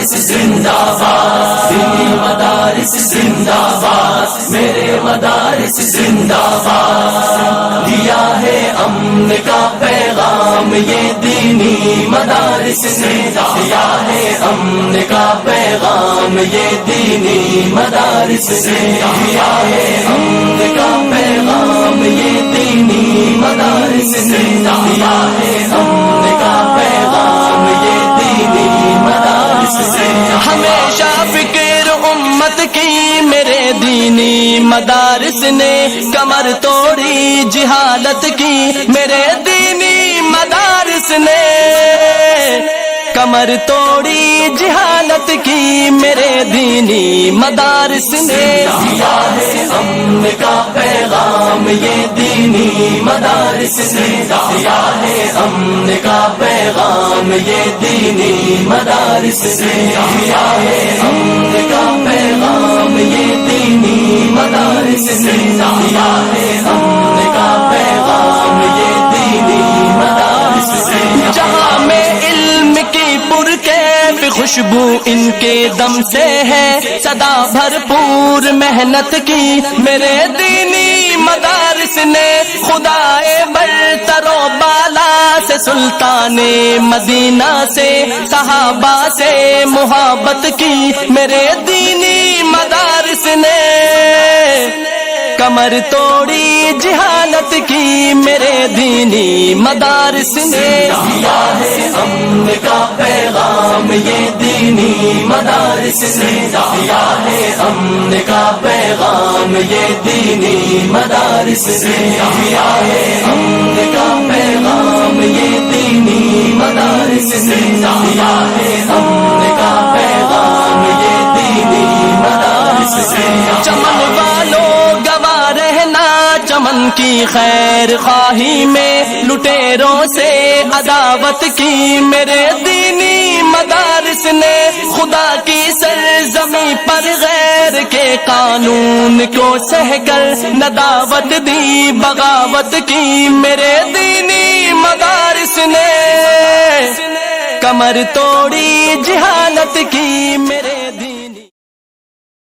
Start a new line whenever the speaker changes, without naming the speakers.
مدارس زندہ باد، دینی مدارس زندہ باد، میرے مدارس زندہ باد، دیا ہے امن کا پیغام یہ دینی مدارس نے، دیا ہے امن کا پیغام یہ دینی مدارس نے، دیا ہے امن کا پیغام یہ دینی مدارس نے، دیا ہے امن کا پیغام یہ دینی مدارس نے۔ ہمیشہ فکر امت کی میرے دینی مدارس نے، کمر توڑی جہالت کی میرے دینی مدارس نے، کمر توڑی جہالت کی میرے دینی مدارس نے، دیا ہے امن کا پیغام یہ دینی مدارس نے، دیا ہے امن کا پیغام یہ دینی مدارس نے، دیا ہے امن کا پیغام یہ دینی مدارس نے، دیا ہے امن کا پیغام یہ دینی مدارس نے۔ جہاں میں علم کی پرکیف خوشبو ان کے دم سے ہے، صدا بھرپور محنت کی میرے دینی مدارس نے، خدائے برتر و بالا سے سلطان مدینہ سے صحابہ سے محبت کی میرے دینی مدارس نے، کمر توڑی جہالت کی میرے دینی مدارس نے، دیا ہے امن کا پیغام یہ دینی مدارس نے، دیا ہے امن کا پیغام یہ دینی مدارس نے، دیا ہے امن کا پیغام یہ دینی مدارس نے، دیا ہے امن کا پیغام یہ دینی مدارس نے۔ چمن والوں رہنا چمن کی خیر خواہی میں، لٹیروں سے عداوت کی میرے دینی مدارس نے، خدا کی سرزمین پر غیر کے قانون کو سہ کر نداوت دی بغاوت کی میرے دینی مدارس نے، کمر توڑی جہالت کی میرے